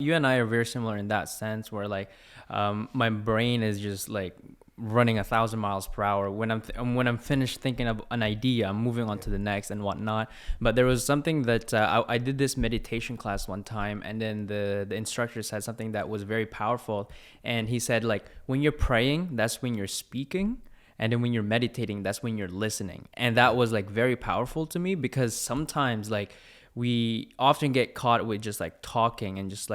You and I are very similar in that sense, where like my brain is just like running 1,000 miles per hour. When I'm finished thinking of an idea, I'm moving on Yeah. to the next and whatnot. But there was something that I did this meditation class one time, and then the instructor said something that was very powerful, and he said like when you're praying, that's when you're speaking. And then when you're meditating, that's when you're listening. And that was like very powerful to me, because sometimes like we often get caught with just like talking and just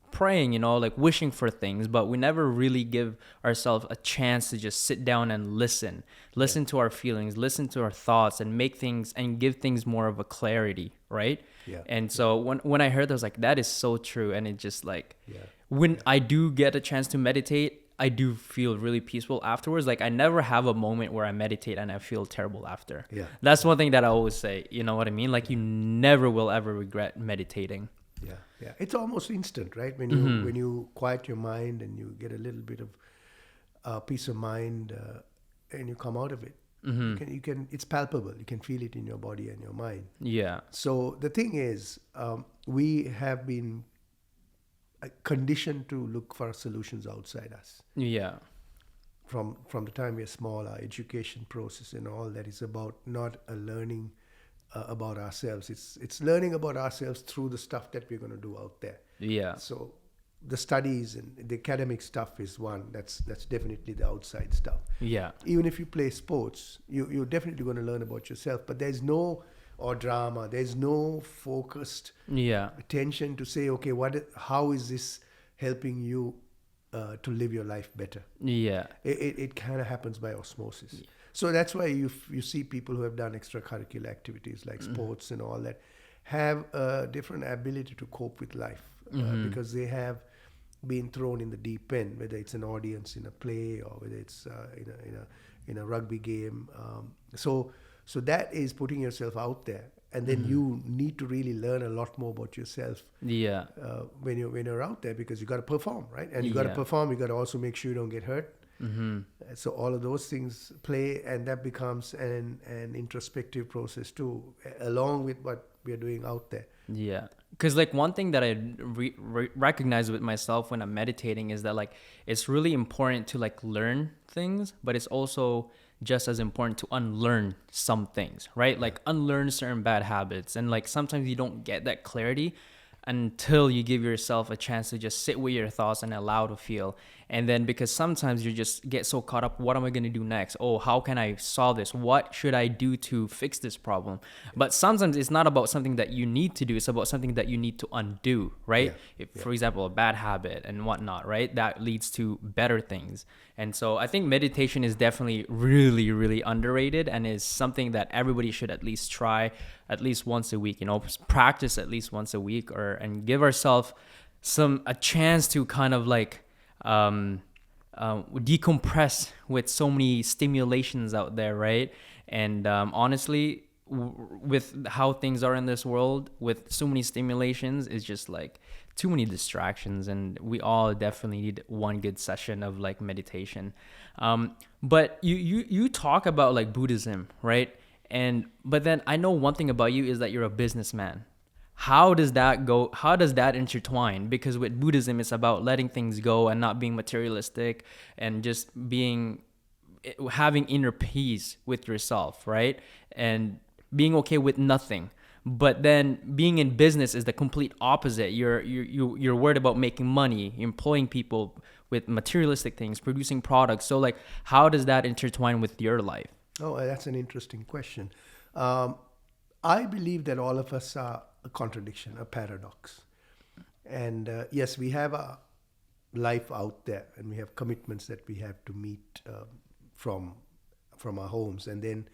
praying, like wishing for things, but we never really give ourselves a chance to just sit down and Yeah. listen to our feelings, listen to our thoughts, and make things and give things more of a clarity, right? Yeah. And Yeah. so when I heard that, I was like, that is so true. And it just like, Yeah. when Yeah. I do get a chance to meditate, I do feel really peaceful afterwards. Like I never have a moment where I meditate and I feel terrible after. Yeah. That's Yeah. one thing that I always say. You know what I mean? Like you Yeah. never will ever regret meditating. Yeah. Yeah. It's almost instant, right? Mm-hmm. When you quiet your mind and you get a little bit of peace of mind, and you come out of it. Mm-hmm. You can. It's palpable. You can feel it in your body and your mind. Yeah. So the thing is, we have been conditioned to look for solutions outside us. Yeah. From the time we're small, our education process and all that is about not a learning about ourselves. It's learning about ourselves through the stuff that we're going to do out there. Yeah. So the studies and the academic stuff is one. That's definitely the outside stuff. Yeah. Even if you play sports, you're definitely going to learn about yourself. But there's no or drama. There's no focused Yeah. attention to say, okay, how is this helping you to live your life better? Yeah. It kind of happens by osmosis. So that's why you see people who have done extracurricular activities like sports and all that have a different ability to cope with life, because they have been thrown in the deep end, whether it's an audience in a play or whether it's in a rugby game. So that is putting yourself out there, and then you need to really learn a lot more about yourself Yeah. when you're out there, because you got to perform, right? And you got to Yeah. perform. You got to also make sure you don't get hurt. Mm-hmm. So all of those things play, and that becomes an introspective process too, along with what we are doing out there. Yeah. Because like one thing that I recognize with myself when I'm meditating is that like it's really important to like learn things, but it's also just as important to unlearn some things, right? Like unlearn certain bad habits. And like sometimes you don't get that clarity until you give yourself a chance to just sit with your thoughts and allow to feel. And then because sometimes you just get so caught up, what am I going to do next? Oh, how can I solve this? What should I do to fix this problem? But sometimes it's not about something that you need to do. It's about something that you need to undo, right? Yeah. If, for example, a bad habit and whatnot, right? That leads to better things. And so I think meditation is definitely really, really underrated, and is something that everybody should at least try at least once a week, practice at least once a week, and give ourselves a chance to kind of like decompress with so many stimulations out there, right? And honestly, with how things are in this world, with so many stimulations, it's just like too many distractions, and we all definitely need one good session of like meditation. But you talk about like Buddhism, right? But then I know one thing about you is that you're a businessman. How does that go? How does that intertwine? Because with Buddhism, it's about letting things go and not being materialistic, and just having inner peace with yourself, right? And being okay with nothing. But then being in business is the complete opposite. You're worried about making money, employing people with materialistic things, producing products. So like, how does that intertwine with your life? Oh, that's an interesting question. I believe that all of us are a contradiction, a paradox. And yes, we have a life out there, and we have commitments that we have to meet from our homes, and then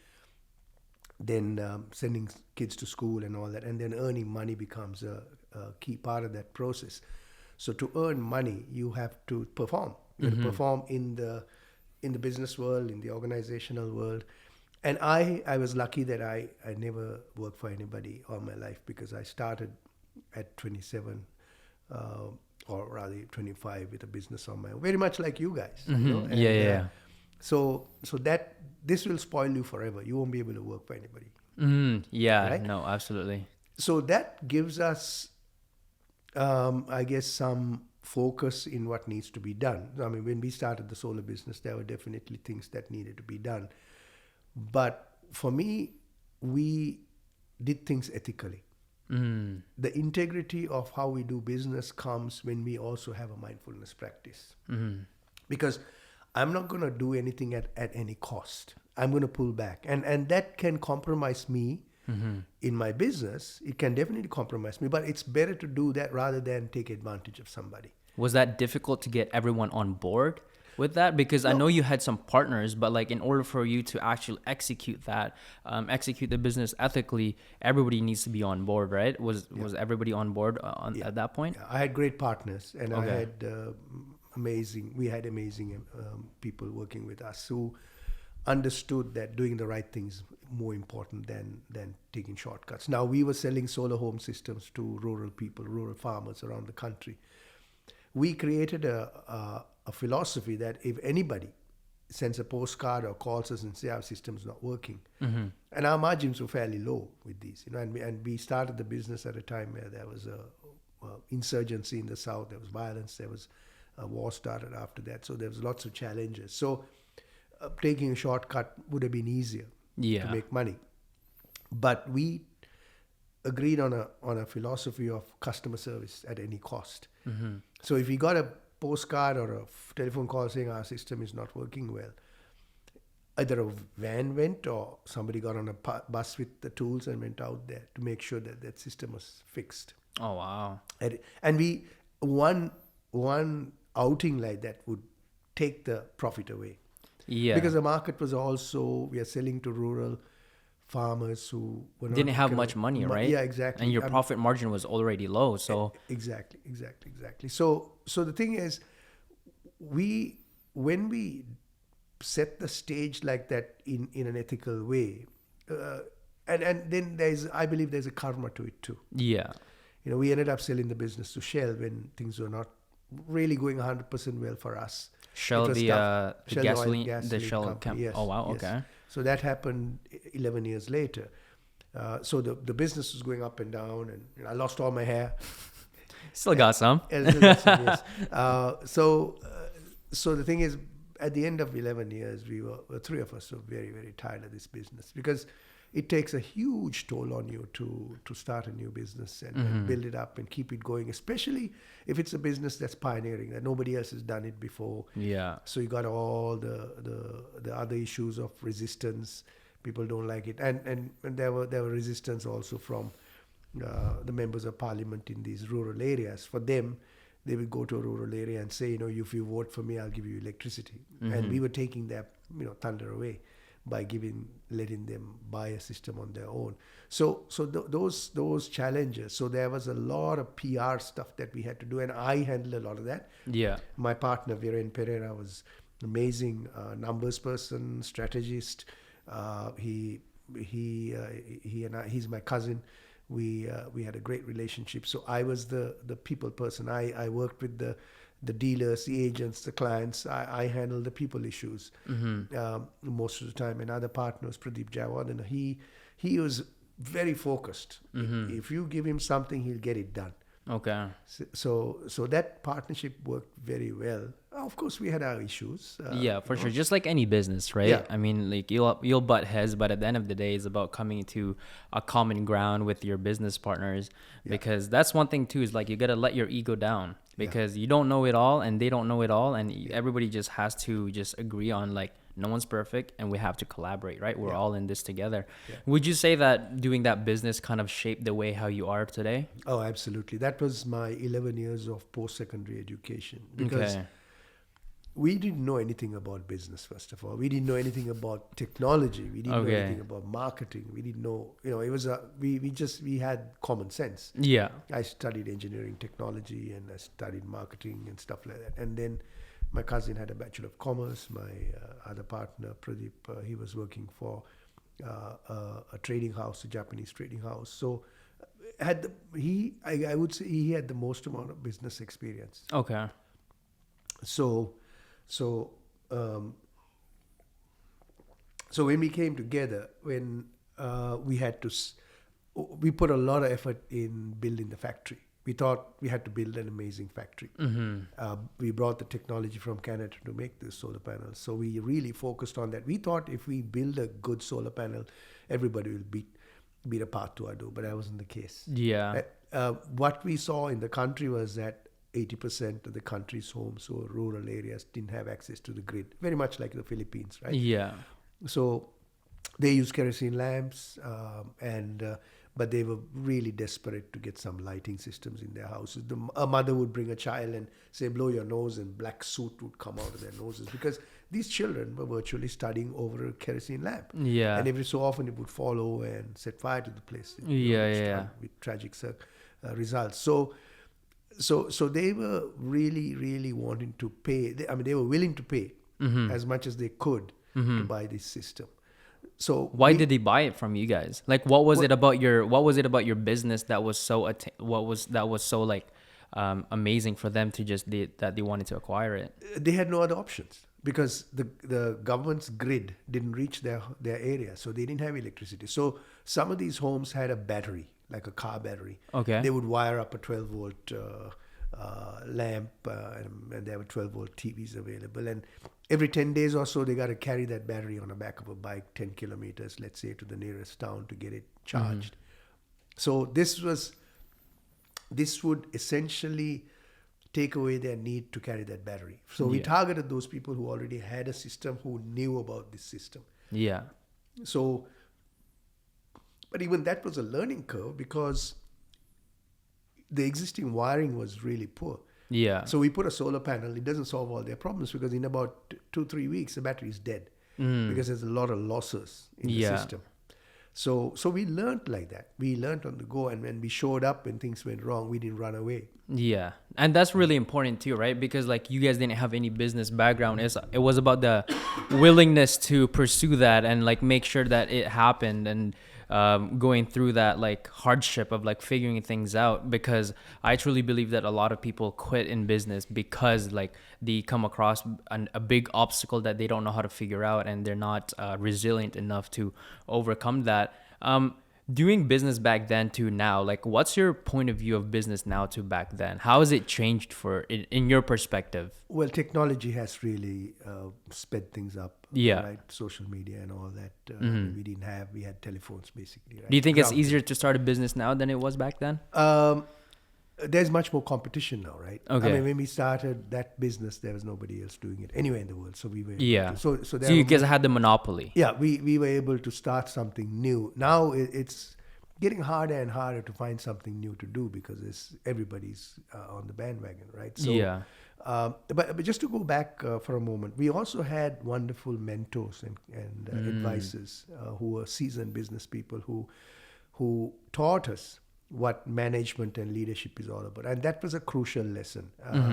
sending kids to school and all that, and then earning money becomes a key part of that process. So to earn money, you have to perform. You have to perform in the business world, in the organizational world. And I was lucky that I never worked for anybody all my life, because I started at 27, or rather 25, with a business on my own, very much like you guys. And, Yeah. so that this will spoil you forever. You won't be able to work for anybody. Yeah, Right? no, absolutely. So that gives us I guess some focus in what needs to be done. I mean, when we started the solar business, there were definitely things that needed to be done. But for me, we did things ethically. The integrity of how we do business comes when we also have a mindfulness practice. Because I'm not going to do anything at any cost. I'm going to pull back. And that can compromise me in my business. It can definitely compromise me, but it's better to do that rather than take advantage of somebody. Was that difficult to get everyone on board with that? Because I know you had some partners, but like in order for you to actually execute that, execute the business ethically, everybody needs to be on board, right? Was everybody on board at that point? Yeah, I had great partners, and Okay. I had amazing people working with us who understood that doing the right thing is more important than taking shortcuts. Now, we were selling solar home systems to rural people, rural farmers around the country. We created a philosophy that if anybody sends a postcard or calls us and say our system's not working, and our margins were fairly low with these, and we started the business at a time where there was a insurgency in the south, there was violence, there was a war started after that, so there was lots of challenges. So taking a shortcut would have been easier to make money, but we agreed on a philosophy of customer service at any cost. So if we got a postcard or a telephone call saying our system is not working well, either a van went or somebody got on a bus with the tools and went out there to make sure that that system was fixed. Oh, wow. And we one outing like that would take the profit away. Yeah. Because the market was also, we are selling to rural farmers who were didn't have much money, right? Yeah, exactly. And your profit margin was already low, so exactly. So the thing is, when we set the stage like that in an ethical way, and then I believe there's a karma to it too. yeah. We ended up selling the business to Shell when things were not really going 100% well for us. Shell, the Shell gasoline, oil, the Shell company. Yes, oh wow, yes. okay. So that happened 11 years later. So the business was going up and down, and I lost all my hair. Still got some. Yes. So the thing is, at the end of 11 years, the three of us were very, very tired of this business, because it takes a huge toll on you to start a new business and build it up and keep it going, especially if it's a business that's pioneering, that nobody else has done it before. Yeah. So you got all the other issues of resistance. People don't like it, and there were resistance also from the members of parliament in these rural areas. For them, they would go to a rural area and say, if you vote for me, I'll give you electricity. And we were taking their thunder away by letting them buy a system on their own. So those challenges. So there was a lot of PR stuff that we had to do, and I handled a lot of that. Yeah. My partner Viren Pereira was amazing numbers person, strategist. He and I, he's my cousin. We had a great relationship. So I was the people person. I worked with the dealers, the agents, the clients. I handled the people issues most of the time. And other partners, Pradeep Jawad, he was very focused. If you give him something, he'll get it done. Okay. So that partnership worked very well. Of course, we had our issues. Yeah, for sure. Just like any business, right? Yeah. I mean, like you'll butt heads, but at the end of the day, it's about coming to a common ground with your business partners. Because that's one thing too, is like you gotta let your ego down, because you don't know it all and they don't know it all, and everybody just has to just agree on like no one's perfect and we have to collaborate, right? We're all in this together. Would you say that doing that business kind of shaped the way how you are today? Oh, absolutely. That was my 11 years of post-secondary education, because we didn't know anything about business. First of all, we didn't know anything about technology. We didn't know anything about marketing. We didn't know, it was we had common sense. Yeah. I studied engineering technology and I studied marketing and stuff like that. And then my cousin had a Bachelor of Commerce. My other partner, Pradeep, he was working for a trading house, a Japanese trading house. So I would say he had the most amount of business experience. Okay. So when we came together, when we put a lot of effort in building the factory, We thought we had to build an amazing factory. We brought the technology from Canada to make this solar panels. So we really focused on that. We thought if we build a good solar panel, everybody will beat a path to our door, but that wasn't the case. Yeah. What we saw in the country was that 80% of the country's homes or rural areas didn't have access to the grid, very much like the Philippines, right? Yeah. So they use kerosene lamps, but they were really desperate to get some lighting systems in their houses. A mother would bring a child and say, blow your nose, and black soot would come out of their noses because these children were virtually studying over a kerosene lamp. Yeah. And every so often it would fall over and set fire to the place. With tragic results. So they were really, really wanting to pay. They were willing to pay as much as they could to buy this system. So why did they buy it from you guys? Like, what was it about your business that was so amazing for them to that they wanted to acquire it? They had no other options because the government's grid didn't reach their area, so they didn't have electricity. So some of these homes had a battery, like a car battery. Okay. They would wire up a 12-volt lamp, and there were 12-volt TVs available. And every 10 days or so, they got to carry that battery on the back of a bike 10 kilometers, let's say, to the nearest town to get it charged. So this would essentially take away their need to carry that battery. So we targeted those people who already had a system, who knew about this system. Yeah. So, but even that was a learning curve because the existing wiring was really poor. Yeah. So we put a solar panel. It doesn't solve all their problems because in about 2-3 weeks, the battery is dead because there's a lot of losses in the system. So we learned like that. We learned on the go, and when we showed up when things went wrong, we didn't run away. Yeah, and that's really important too, right? Because like you guys didn't have any business background. It was about the willingness to pursue that and like make sure that it happened, and going through that like hardship of like figuring things out. Because I truly believe that a lot of people quit in business because like they come across a big obstacle that they don't know how to figure out, and they're not resilient enough to overcome that. Doing business back then to now, like what's your point of view of business now to back then? How has it changed in your perspective? Well, technology has really sped things up. Yeah. Right? Social media and all that. We had telephones basically. Right? Do you think it's easier to start a business now than it was back then? There's much more competition now, right? Okay. I mean, when we started that business, there was nobody else doing it anywhere in the world. So we were so you guys had the monopoly. Yeah, we were able to start something new. Now it's getting harder and harder to find something new to do because everybody's on the bandwagon, right? So, but just to go back for a moment, we also had wonderful mentors and advisors who were seasoned business people who taught us what management and leadership is all about. And that was a crucial lesson.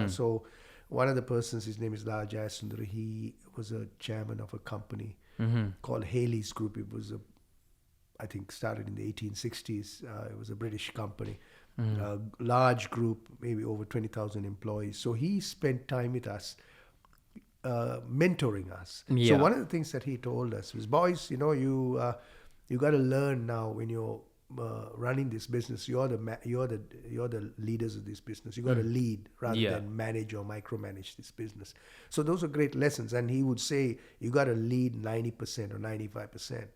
So one of the persons, his name is Lalith Gunaratne, he was a chairman of a company called Haley's Group. It was I think started in the 1860s. It was a British company, a large group, maybe over 20,000 employees. So he spent time with us, mentoring us. So one of the things that he told us was, boys, you got to learn now when you're running this business. You're the leaders of this business. You got to lead rather than manage or micromanage this business. So those are great lessons. And he would say you got to lead 90% or 95%.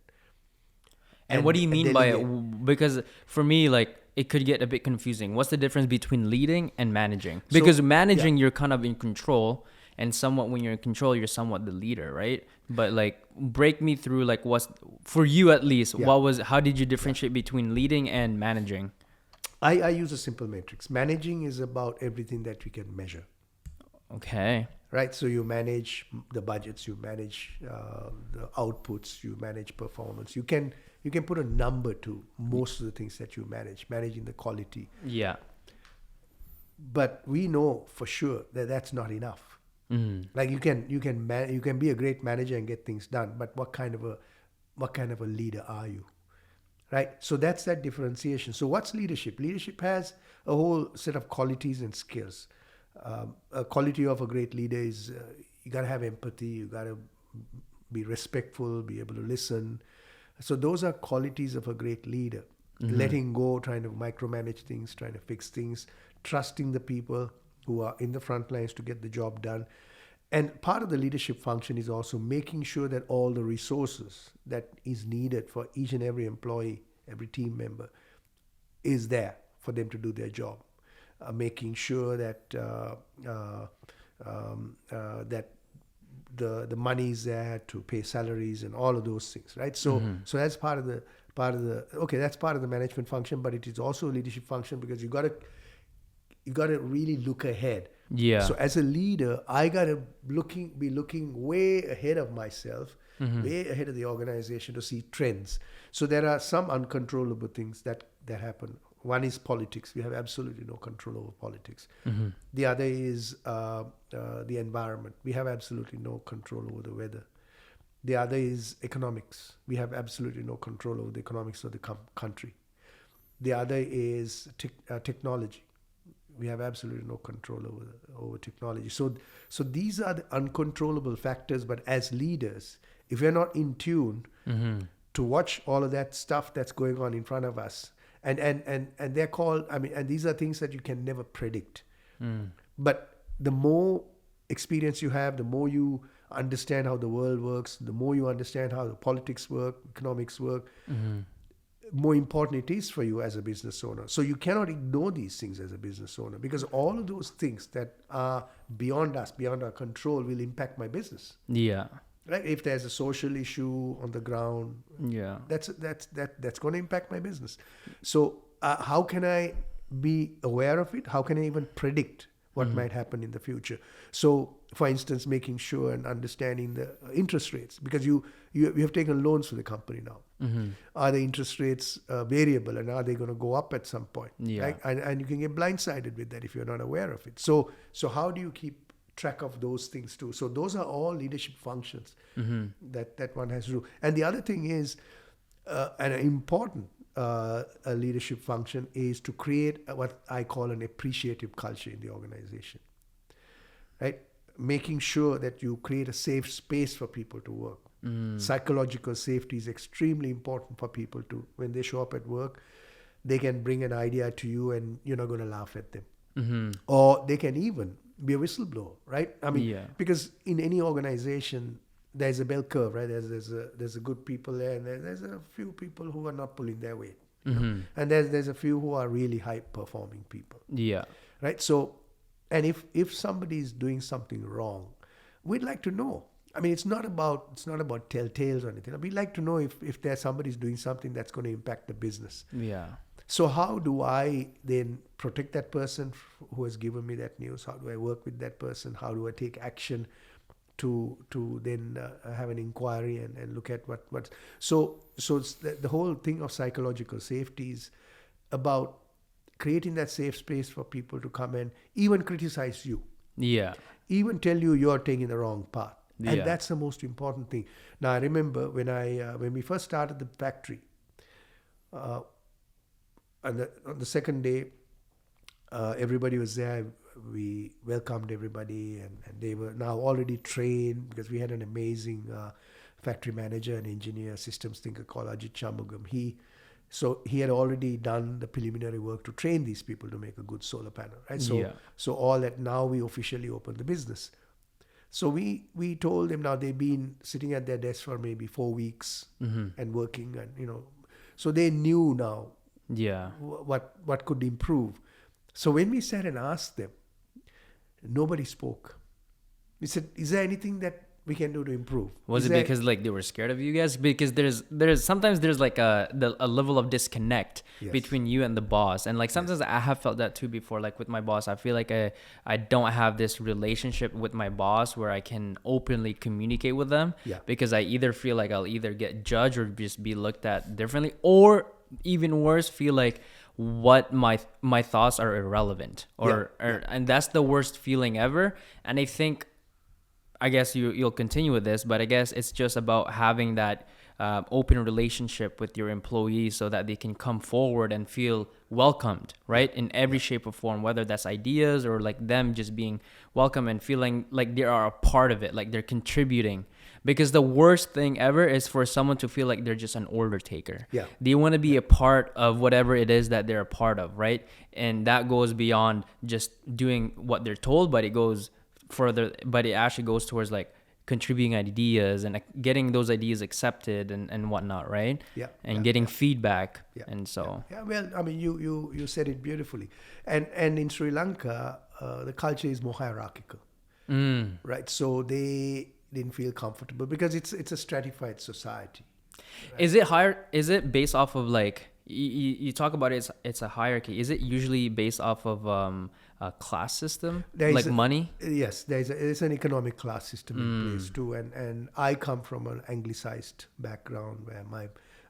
And what do you mean by it? Because for me, like, it could get a bit confusing. What's the difference between leading and managing? Because managing, you're kind of in control, and somewhat when you're in control, you're somewhat the leader, right? But like, break me through, like, what's for you at least? How did you differentiate between leading and managing? I use a simple matrix. Managing is about everything that we can measure. Okay. Right, so you manage the budgets, you manage the outputs, you manage performance. You can put a number to most of the things that you managing the quality. Yeah. But we know for sure that that's not enough. Like you can be a great manager and get things done, but what kind of a leader are you? Right? So that's that differentiation. So what's leadership? Leadership has a whole set of qualities and skills. A quality of a great leader is you got to have empathy, you got to be respectful, be able to listen. So those are qualities of a great leader. Letting go, trying to micromanage things, trying to fix things, trusting the people who are in the front lines to get the job done. And part of the leadership function is also making sure that all the resources that is needed for each and every employee, every team member, is there for them to do their job. Making sure that that the money is there to pay salaries and all of those things, right? So so that's part of the that's part of the management function, but it is also a leadership function, because you got to really look ahead. Yeah. So as a leader, I got to be looking way ahead of myself, way ahead of the organization, to see trends. So there are some uncontrollable things that happen. One is politics. We have absolutely no control over politics. The other is the environment. We have absolutely no control over the weather. The other is economics. We have absolutely no control over the economics of the country. The other is technology. We have absolutely no control over technology. So these are the uncontrollable factors. But as leaders, if we're not in tune to watch all of that stuff that's going on in front of us, and they're called, and these are things that you can never predict. But the more experience you have, the more you understand how the world works, the more you understand how the politics work, economics work, more important it is for you as a business owner. So you cannot ignore these things as a business owner, because all of those things that are beyond us, beyond our control, will impact my business. Yeah. Right? If there's a social issue on the ground, that's going to impact my business. So how can I be aware of it? How can I even predict what might happen in the future? So, for instance, making sure and understanding the interest rates, because you have taken loans for the company now. Are the interest rates variable, and are they going to go up at some point? Yeah. Right? And you can get blindsided with that if you're not aware of it. So how do you keep track of those things too? So those are all leadership functions that one has to do. And the other thing is, an important a leadership function is to create what I call an appreciative culture in the organization, right? Making sure that you create a safe space for people to work. Psychological safety is extremely important for people to, when they show up at work, they can bring an idea to you and you're not going to laugh at them. Or they can even be a whistleblower, right? Because in any organization, there's a bell curve, right? There's a good people there, and there's a few people who are not pulling their weight, you know? And there's a few who are really high performing people. Yeah. Right. So, and if somebody is doing something wrong, we'd like to know. It's not about telltales or anything. We'd like to know if there's somebody's doing something that's going to impact the business. Yeah. So how do I then protect that person who has given me that news? How do I work with that person? How do I take action to then have an inquiry and look at what? So it's the whole thing of psychological safety is about creating that safe space for people to come and even criticize you. Yeah. Even tell you you're taking the wrong path. Yeah. And that's the most important thing. Now, I remember when we first started the factory, on the second day, everybody was there. We welcomed everybody, and they were now already trained, because we had an amazing factory manager and engineer, systems thinker called Ajit Shanmugam. He had already done the preliminary work to train these people to make a good solar panel, right? So all that, now we officially opened the business. So we told them, now they've been sitting at their desk for maybe 4 weeks and working, and so they knew now what could improve. So when we sat and asked them, nobody spoke. We said, is there anything that we can do to improve? Was it because they were scared of you guys? Because there's sometimes like a level of disconnect between you and the boss, and sometimes I have felt that too before. With my boss, I feel like I don't have this relationship with my boss where I can openly communicate with them, because I either feel like I'll either get judged or just be looked at differently, or even worse, feel like what my thoughts are irrelevant, and that's the worst feeling ever. And I guess you'll continue with this, but I guess it's just about having that open relationship with your employees so that they can come forward and feel welcomed, right? In every shape or form, whether that's ideas or them just being welcome and feeling like they are a part of it, like they're contributing. Because the worst thing ever is for someone to feel like they're just an order taker. Yeah. They want to be a part of whatever it is that they're a part of, right? And that goes beyond just doing what they're told, but it goes further, but it actually goes towards like contributing ideas and getting those ideas accepted and whatnot, right? Yeah. And getting feedback. Yeah. And so. Yeah. Well, I mean, you said it beautifully. And in Sri Lanka, the culture is more hierarchical, right? So they didn't feel comfortable because it's a stratified society. Right? Is it based off of like you talk about it's a hierarchy? Is it usually based off of a class system, like money? Yes, there's an economic class system in place too. And I come from an anglicized background where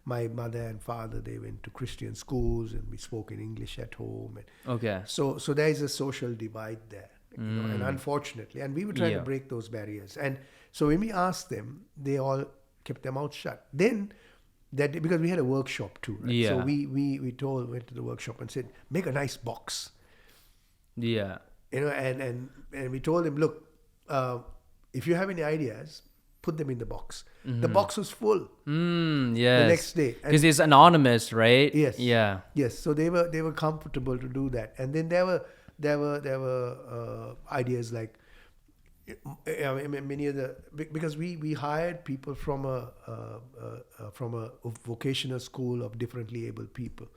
my mother and father, they went to Christian schools and we spoke in English at home. And okay. So there is a social divide there. You know, and unfortunately, and we were trying to break those barriers. And so when we asked them, they all kept their mouth shut. Then because we had a workshop too, right? Yeah. So we went to the workshop and said, make a nice box. Yeah. You know, and we told them, look, if you have any ideas, put them in the box. The box was full. Yes. The next day. Because it's anonymous, right? Yes. Yeah. Yes. So they were comfortable to do that. And then there were ideas like, I mean, many of the, because we hired people from a vocational school of differently abled people.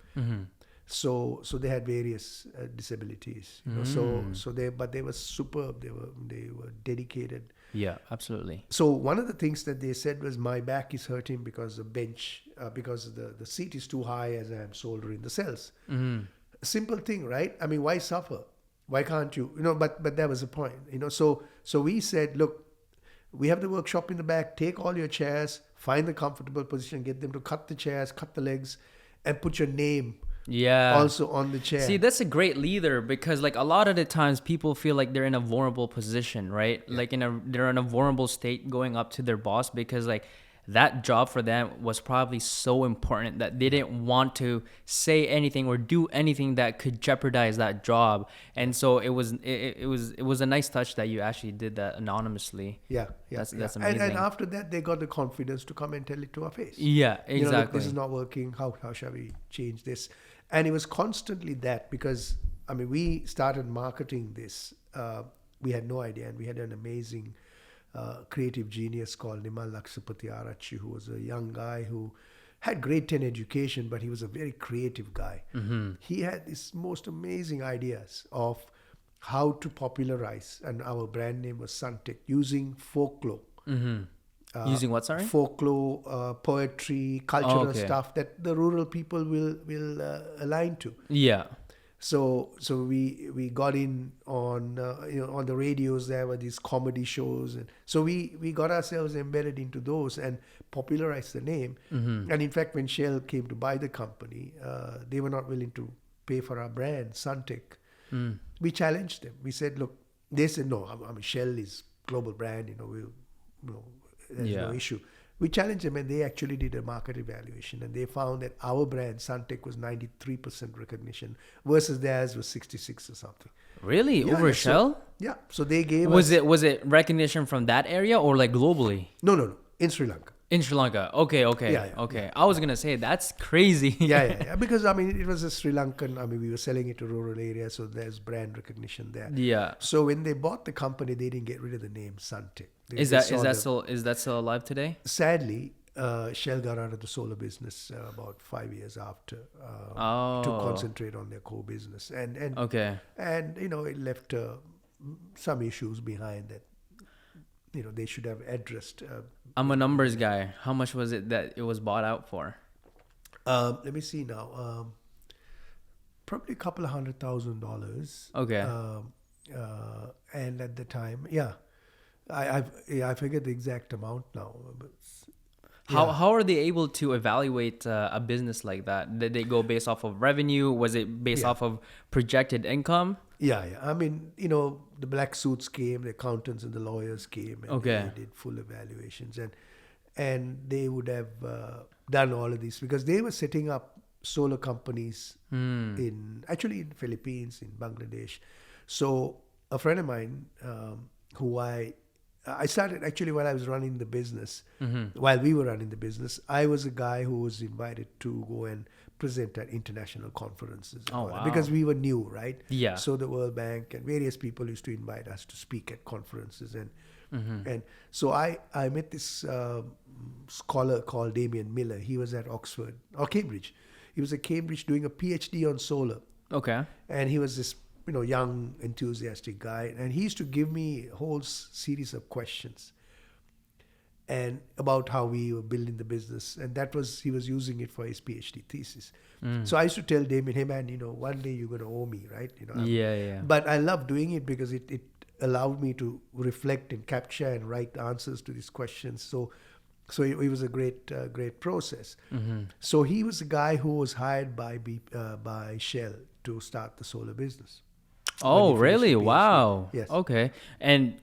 So they had various disabilities, you know. But they were superb. They were dedicated. Yeah, absolutely. So one of the things that they said was, my back is hurting because the bench, because the seat is too high as I'm soldering the cells. Simple thing, right? I mean, why suffer? Why can't you? You know, but that was the point, you know. So we said, look, we have the workshop in the back. Take all your chairs, find the comfortable position, get them to cut the chairs, cut the legs, and put your name also on the chair. See, that's a great leader, because like a lot of the times people feel like they're in a vulnerable position, right? Like they're in a vulnerable state going up to their boss, because like that job for them was probably so important that they didn't want to say anything or do anything that could jeopardize that job. And so it was a nice touch that you actually did that anonymously. That's amazing. And after that, they got the confidence to come and tell it to our face. Yeah, exactly. You know, look, this is not working. How shall we change this? And it was constantly that, because I mean, we started marketing this. We had no idea, and we had an amazing creative genius called Nimal Laksapati Arachi, who was a young guy who had grade 10 education, but he was a very creative guy. He had these most amazing ideas of how to popularize, and our brand name was Suntek, using folklore. Using what, sorry? Folklore, poetry, cultural stuff that the rural people will align to. Yeah. So we got in on on the radios. There were these comedy shows, and so we got ourselves embedded into those and popularized the name. And in fact, when Shell came to buy the company, they were not willing to pay for our brand, Suntek. We challenged them. We said, look, they said no. I mean, Shell is global brand. There's no issue. We challenged them, and they actually did a market evaluation, and they found that our brand, Suntek, was 93% recognition versus theirs was 66 or something. Really? Over Shell? So they gave was it recognition from that area or like globally? No. In Sri Lanka. In Sri Lanka. Okay. I was going to say, that's crazy. Because, I mean, it was a Sri Lankan, I mean, we were selling it to rural areas, so there's brand recognition there. Yeah. So when they bought the company, they didn't get rid of the name Suntek. Is that still alive today? Sadly, Shell got out of the solar business about 5 years after to concentrate on their core business, and it left some issues behind that they should have addressed. I'm a numbers guy. How much was it that it was bought out for? Let me see now. Probably a couple of $100,000. Okay. And at the time, I forget the exact amount now. But how are they able to evaluate a business like that? Did they go based off of revenue? Was it based off of projected income? I mean, the black suits came, the accountants and the lawyers came, and they did full evaluations, and they would have done all of this because they were setting up solar companies in Philippines, in Bangladesh. So a friend of mine who I I started actually while I was running the business. Mm-hmm. While we were running the business, I was a guy who was invited to go and present at international conferences and Oh, all that, wow. because we were new, right? Yeah. So the World Bank and various people used to invite us to speak at conferences, and so I met this scholar called Damien Miller. He was at Oxford or Cambridge. He was at Cambridge doing a PhD on solar, Okay. and he was this young enthusiastic guy, and he used to give me a whole series of questions and about how we were building the business, and he was using it for his PhD thesis. So I used to tell Damien, hey man, one day you're going to owe me, right? Yeah. But I love doing it because it allowed me to reflect and capture and write answers to these questions. So it was a great process. So he was a guy who was hired by Shell to start the solar business. Oh, When he finished really? the PhD. Wow. Yes. Okay. And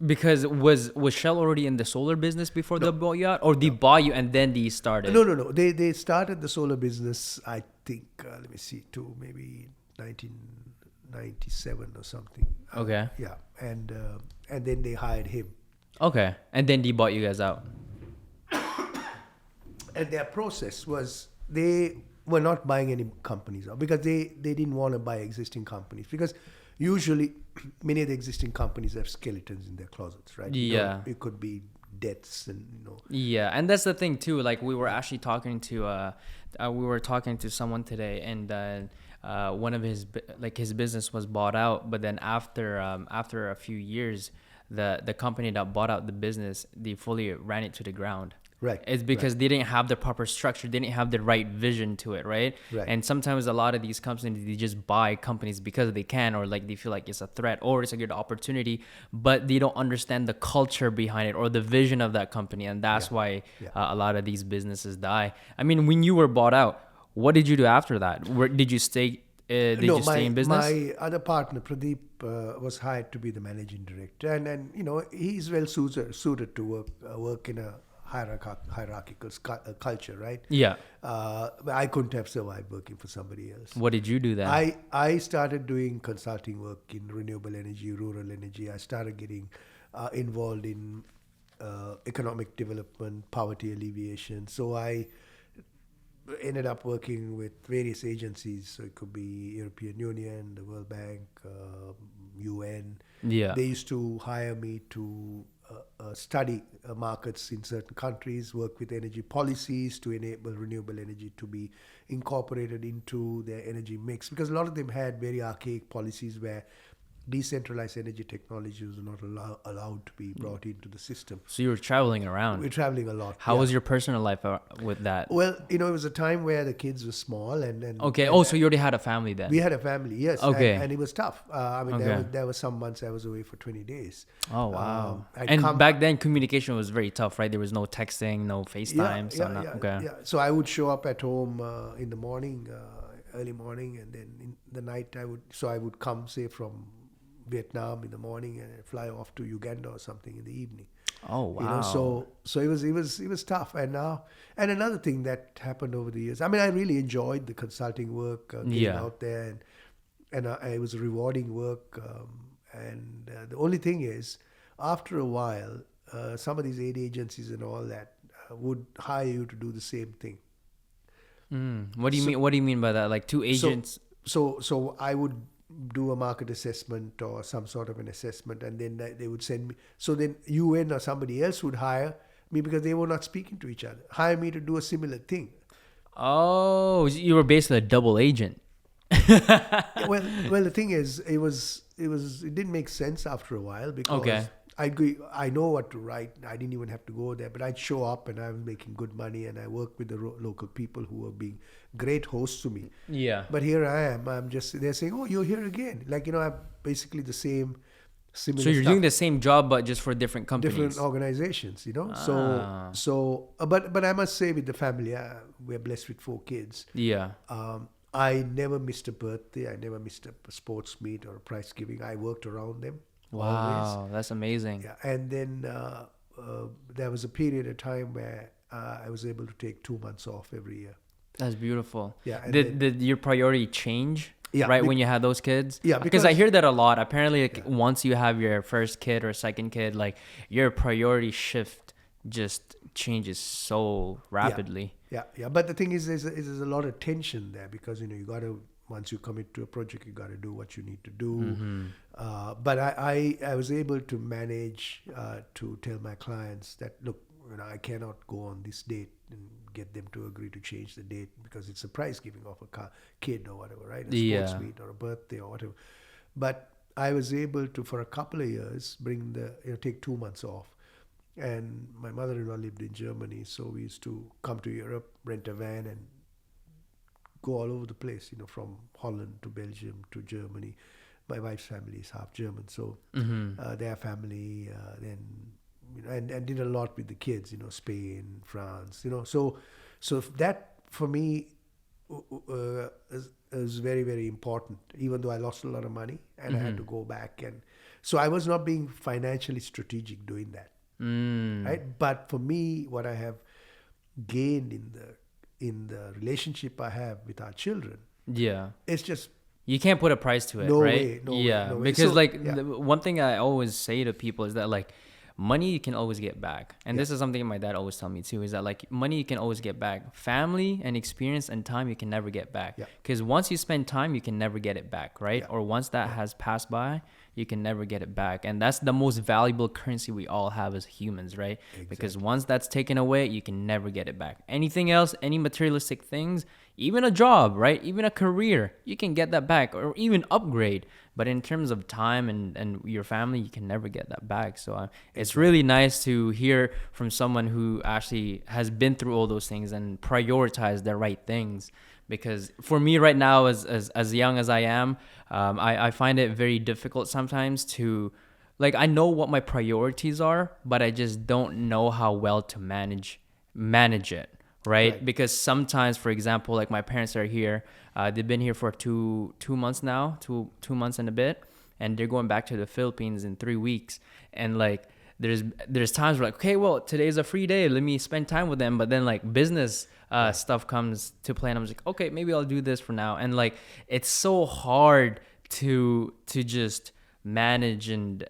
because was Shell already in the solar business before they bought you out, or they bought you and then they started? No. They started the solar business, I think, let me see, to maybe 1997 or something. Okay. Yeah, and then they hired him. Okay. And then they bought you guys out. And their process was they were not buying any companies out because they didn't want to buy existing companies, because usually many of the existing companies have skeletons in their closets, right? Yeah. It could be debts and Yeah, and that's the thing too. Like we were actually talking to someone today, and one of his business was bought out, but then after a few years, the company that bought out the business, they fully ran it to the ground. Right. It's because they didn't have the proper structure, they didn't have the right vision to it, right? Right. And sometimes a lot of these companies, they just buy companies because they can, or like they feel like it's a threat or it's a good opportunity, but they don't understand the culture behind it or the vision of that company, and that's why a lot of these businesses die. I mean, when you were bought out, what did you do after that? Did you stay? Stay in business? My other partner Pradeep was hired to be the managing director, and he's well suited to work in a hierarchical culture, right? Yeah. But I couldn't have survived working for somebody else. What did you do then? I started doing consulting work in renewable energy, rural energy. I started getting involved in economic development, poverty alleviation. So I ended up working with various agencies. So it could be European Union, the World Bank, UN. Yeah. They used to hire me to study markets in certain countries, work with energy policies to enable renewable energy to be incorporated into their energy mix, because a lot of them had very archaic policies where decentralized energy technology was not allowed to be brought into the system. So you were traveling around. We're traveling a lot. How was your personal life with that? Well, it was a time where the kids were small and Okay. and So you already had a family then? we had a family, yes. Okay. And it was tough. Okay. There were some months I was away for 20 days. Oh, wow. I'd And come- back then, communication was very tough, right? There was no texting, no FaceTime. Okay. Yeah. So I would show up at home in the morning, early morning, and then in the night I would come, say, from Vietnam in the morning and fly off to Uganda or something in the evening. Oh, wow. So it was tough. And another thing that happened over the years, I mean, I really enjoyed the consulting work, getting out there, and it was rewarding work. The only thing is, after a while, some of these aid agencies and all that would hire you to do the same thing. What do you mean? What do you mean by that? Like two agents? So I would do a market assessment or some sort of an assessment, and then they would send me. So then UN or somebody else would hire me, because they were not speaking to each other, hire me to do a similar thing. Oh, you were basically a double agent. Well, the thing is, it didn't make sense after a while, because I know what to write. I didn't even have to go there, but I'd show up and I was making good money, and I worked with the local people who were being great hosts to me. Yeah. But here I am. They're saying, "Oh, you're here again." Like, I'm basically the similar So you're stuff. doing the same job, but just for different companies. Different organizations, Ah. But I must say, with the family, we're blessed with 4 kids. Yeah. I never missed a birthday. I never missed a sports meet or a prize giving. I worked around them. Wow, Always. that's amazing. Yeah. And then there was a period of time where I was able to take 2 months off every year. That's beautiful. Yeah. And Did your priority change Yeah, right? When you have those kids. Yeah, Because I because- hear that a lot. Apparently, like, once you have your first kid or second kid, like your priority shift just changes so rapidly. Yeah. But the thing is, there's a lot of tension there because you got to, once you commit to a project, you got to do what you need to do. But I was able to manage to tell my clients that, look, I cannot go on this date and get them to agree to change the date because it's a prize giving of a kid or whatever, right? A sports Yeah. meet or a birthday or whatever. But I was able to, for a couple of years, take 2 months off. And my mother-in-law lived in Germany, so we used to come to Europe, rent a van, and go all over the place, from Holland to Belgium to Germany. My wife's family is half German, so their family, then, and did a lot with the kids, Spain, France, so that for me is very, very important, even though I lost a lot of money and I had to go back. And so I was not being financially strategic doing that. Right? But for me, what I have gained in the relationship I have with our children, Yeah. it's just You can't put a price to it, No right? way, no way, yeah, no way. because So, like yeah. the one thing I always say to people is that like money you can always get back, and this is something my dad always tell me too, is that like money you can always get back, family and experience and time you can never get back. Yeah. Because once you spend time, you can never get it back, right? Yeah. Or once that has passed by, you can never get it back, and that's the most valuable currency we all have as humans, right? Because once that's taken away, you can never get it back. Anything else, any materialistic things, even a job, right? Even a career, you can get that back or even upgrade. But in terms of time and your family, you can never get that back. So it's really nice to hear from someone who actually has been through all those things and prioritized the right things. Because for me right now, as young as I am, I find it very difficult sometimes to, like, I know what my priorities are, but I just don't know how well to manage it. Right? Because sometimes, for example, like my parents are here, they've been here for two months now, two months and a bit, and they're going back to the Philippines in 3 weeks. And like, there's times where like, okay, well, today's a free day, let me spend time with them. But then like business stuff comes to play, and I'm just like, okay, maybe I'll do this for now. And like, it's so hard to just manage and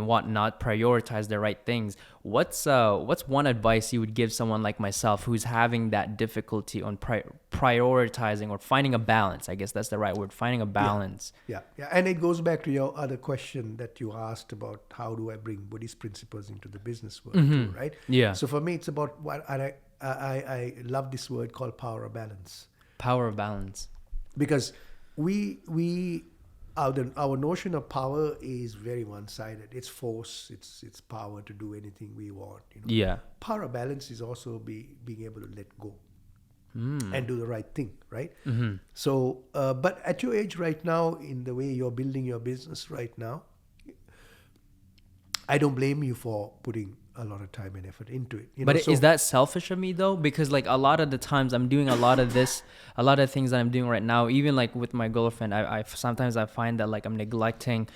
whatnot, prioritize the right things. What's one advice you would give someone like myself who's having that difficulty on prioritizing or finding a balance? I guess that's the right word, finding a balance. Yeah. And it goes back to your other question that you asked about how do I bring Buddhist principles into the business world too, right? Yeah. So for me, it's about what I love this word called power of balance. Power of balance. Because our notion of power is very one-sided. It's force. It's power to do anything we want. Yeah. Power of balance is also being able to let go and do the right thing, right? So, but at your age right now, in the way you're building your business right now, I don't blame you for putting a lot of time and effort into it. But is that selfish of me though? Because like a lot of the times I'm doing a lot of things that I'm doing right now, even like with my girlfriend, I sometimes I find that like I'm neglecting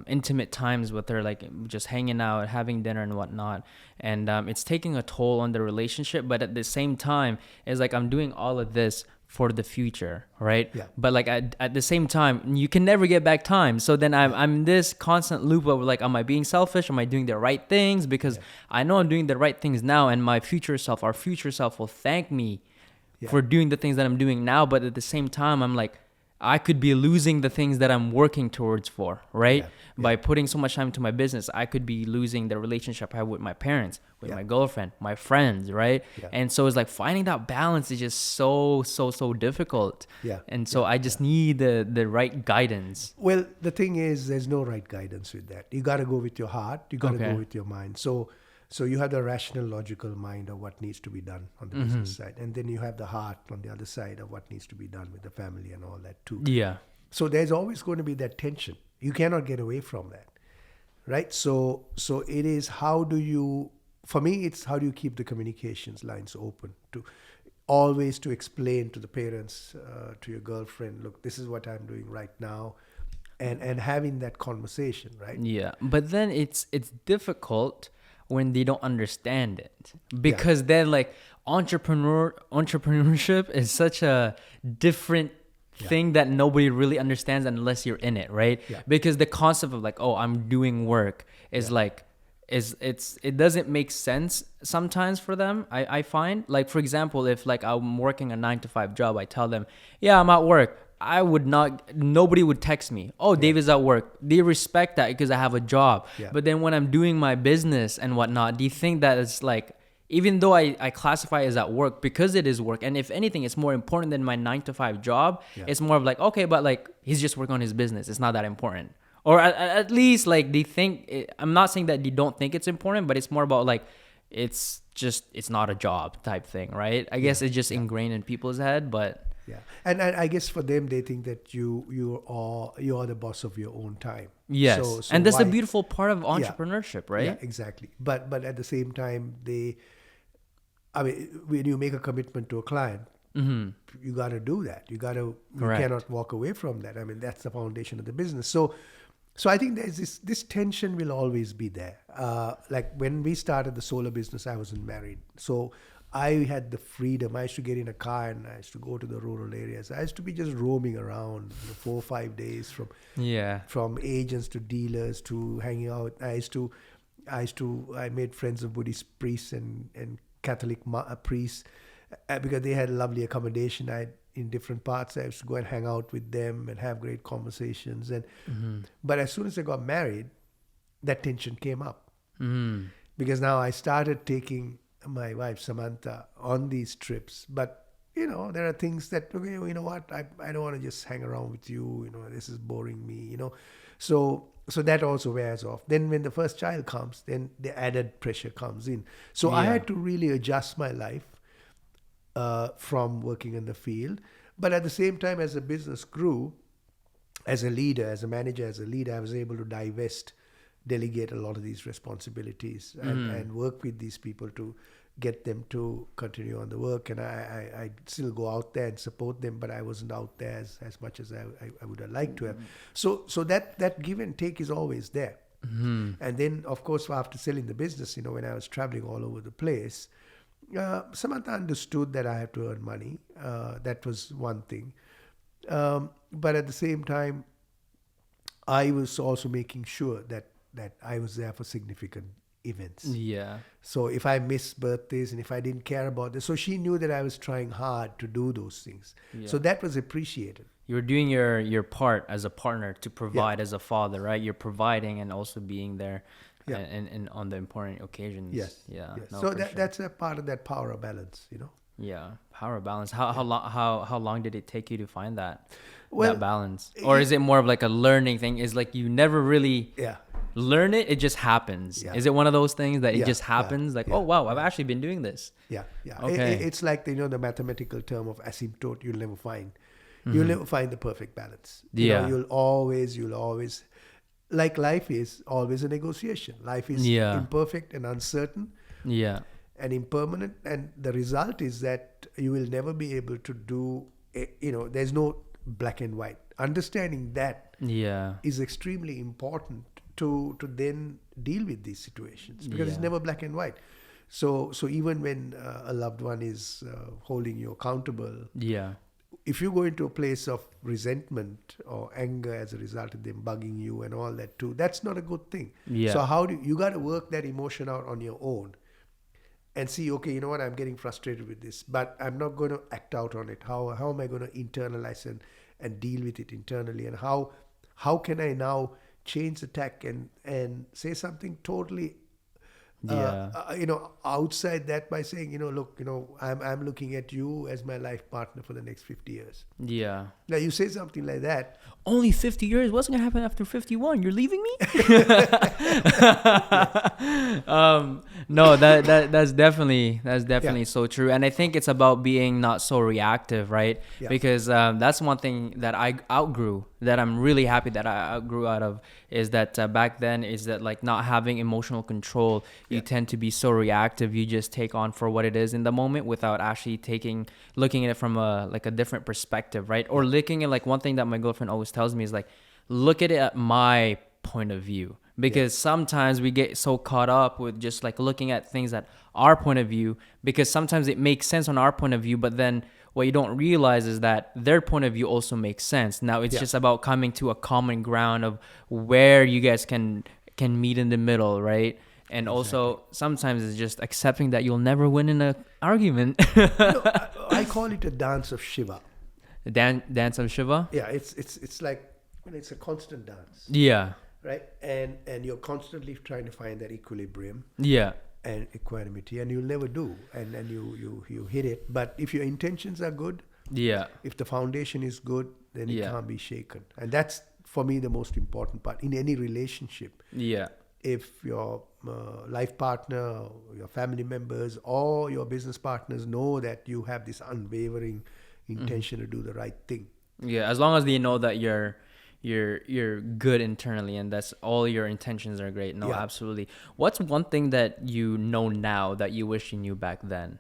intimate times with her, like just hanging out, having dinner and whatnot. And it's taking a toll on the relationship. But at the same time, it's like I'm doing all of this for the future, right? Yeah. But like at the same time, you can never get back time. So then I'm in this constant loop of like, am I being selfish? Am I doing the right things? Because I know I'm doing the right things now, and our future self will thank me for doing the things that I'm doing now. But at the same time, I'm like, I could be losing the things that I'm working towards for, right? By putting so much time into my business, I could be losing the relationship I have with my parents, with my girlfriend, my friends, right? And so it's like finding that balance is just so difficult. And so I just need the right guidance. Well, the thing is, there's no right guidance with that. You got to go with your heart. You got to go with your mind. So you have the rational, logical mind of what needs to be done on the business side. And then you have the heart on the other side of what needs to be done with the family and all that too. Yeah. So there's always going to be that tension. You cannot get away from that, right? So it is for me, it's how do you keep the communications lines open to always to explain to the parents, to your girlfriend, look, this is what I'm doing right now. And having that conversation, right? Yeah. But then it's difficult when they don't understand it, because then like entrepreneurship is such a different thing that nobody really understands unless you're in it, right? Yeah. Because the concept of like, oh, I'm doing work is like, it doesn't make sense sometimes for them. I find, like, for example, if like I'm working a 9 to 5 job, I tell them, yeah, I'm at work. Nobody would text me, oh, Dave is at work. They respect that because I have a job. Yeah. But then when I'm doing my business and whatnot, do you think that it's like, even though I classify it as at work because it is work, and if anything, it's more important than my 9 to 5 job, it's more of like, okay, but like he's just working on his business. It's not that important. Or at least like they think, I'm not saying that they don't think it's important, but it's more about like, it's not a job type thing, right? I guess it's just ingrained in people's head, but... Yeah, and I guess for them, they think that you are the boss of your own time. Yes, so and that's the why- beautiful part of entrepreneurship, right? Yeah, exactly. But at the same time, I mean, when you make a commitment to a client, you got to do that. You Correct. cannot walk away from that. I mean, that's the foundation of the business. So I think there's this tension will always be there. Like when we started the solar business, I wasn't married, so I had the freedom. I used to get in a car and I used to go to the rural areas. I used to be just roaming around 4 or 5 days from agents to dealers to hanging out. I made friends of Buddhist priests and Catholic priests because they had lovely accommodation. In different parts, I used to go and hang out with them and have great conversations. But as soon as I got married, that tension came up because now I started taking my wife Samantha on these trips, but there are things that, okay, you know what, I don't want to just hang around with you, this is boring me, so that also wears off. Then when the first child comes, then the added pressure comes in. So I had to really adjust my life from working in the field, but at the same time, as the business grew, as a leader, as a manager, as a leader, I was able to delegate a lot of these responsibilities and work with these people to get them to continue on the work. And I still go out there and support them, but I wasn't out there as much as I would have liked to have. So that give and take is always there. And then, of course, after selling the business, when I was traveling all over the place, Samantha understood that I had to earn money. That was one thing. But at the same time, I was also making sure that I was there for significant events. Yeah. So if I missed birthdays and if I didn't care about this, so she knew that I was trying hard to do those things. Yeah. So that was appreciated. You were doing your part as a partner to provide as a father, right? You're providing and also being there and on the important occasions. Yes. Yeah. Yes. No, so sure. that's a part of that power of balance, Yeah, power of balance. How long did it take you to find that balance? Or is it more of like a learning thing? Is like you never really learn it, it just happens. Yeah. Is it one of those things that it just happens? Oh wow, I've actually been doing this. Yeah. Okay. It's like the mathematical term of asymptote you'll never find. You'll never find the perfect balance. You'll always, like life is always a negotiation. Life is imperfect and uncertain. Yeah. And impermanent, and the result is that you will never be able to do, there's no black and white. Understanding that is extremely important to then deal with these situations, because it's never black and white. So even when a loved one is holding you accountable, if you go into a place of resentment or anger as a result of them bugging you and all that too, that's not a good thing. So how do you got to work that emotion out on your own and see, okay, you know what, I'm getting frustrated with this, but I'm not going to act out on it. How am I going to internalize and deal with it internally? And how can I now change the tack and say something totally outside that by saying, look, I'm looking at you as my life partner for the next 50 years. Yeah. Now you say something like that. Only 50 years? What's going to happen after 51? You're leaving me? No, that's definitely so true. And I think it's about being not so reactive, right? Yeah. Because that's one thing that I outgrew, that I'm really happy that I outgrew out of, is that back then is that like not having emotional control. You tend to be so reactive. You just take on for what it is in the moment without actually looking at it from a different perspective, right? Or looking at, like, one thing that my girlfriend always tells me is like, look at it at my point of view. Because sometimes we get so caught up with just like looking at things at our point of view, because sometimes it makes sense on our point of view, but then what you don't realize is that their point of view also makes sense. Now it's Yeah. just about coming to a common ground of where you guys can meet in the middle, right? And also sometimes it's just accepting that you'll never win in an argument. I call it a dance of Shiva. The dance of Shiva. Yeah, it's like, it's a constant dance, Yeah. right? And you're constantly trying to find that equilibrium Yeah. and equanimity, and you'll never do. And then you hit it. But if your intentions are good, Yeah. if the foundation is good, then it Yeah. can't be shaken. And that's, for me, the most important part in any relationship. Yeah. If your life partner, your family members, or your business partners know that you have this unwavering intention to do the right thing. Yeah, as long as they know that you're good internally and that's all your intentions are great. No, Yeah. absolutely. What's one thing that you know now that you wish you knew back then?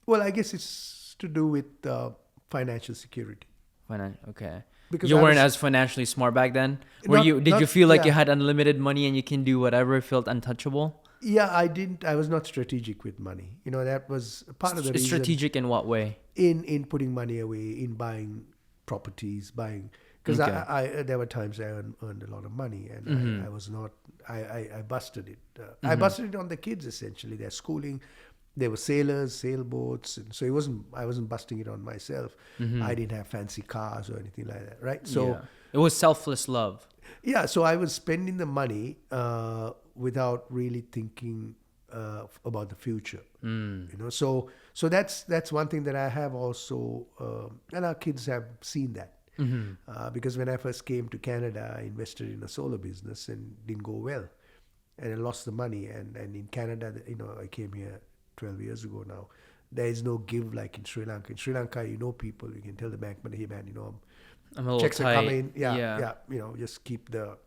Well, I guess it's to do with financial security. Okay. Because You I weren't was- as financially smart back then? Not- Did you not- feel like you yeah. had unlimited money and you can do whatever, felt untouchable? Yeah, I was not strategic with money. That was part of the reason. Strategic in what way? In putting money away, in buying properties, because Okay. I there were times I earned a lot of money, and Mm-hmm. I was not. I busted it. I busted it on the kids, essentially. Their schooling. They were sailors, sailboats, and so I wasn't busting it on myself. I didn't have fancy cars or anything like that, right? So Mm-hmm. Yeah. It was selfless love. yeah, so I was spending the money without really thinking about the future. So that's one thing that I have also, and our kids have seen that. Because when I first came to Canada, I invested in a solar business and didn't go well, and I lost the money. And in Canada, I came here 12 years ago now. There is no give like in Sri Lanka. In Sri Lanka, people, you can tell the bank, hey man, I'm a little checks tight. are coming. Yeah. Just keep the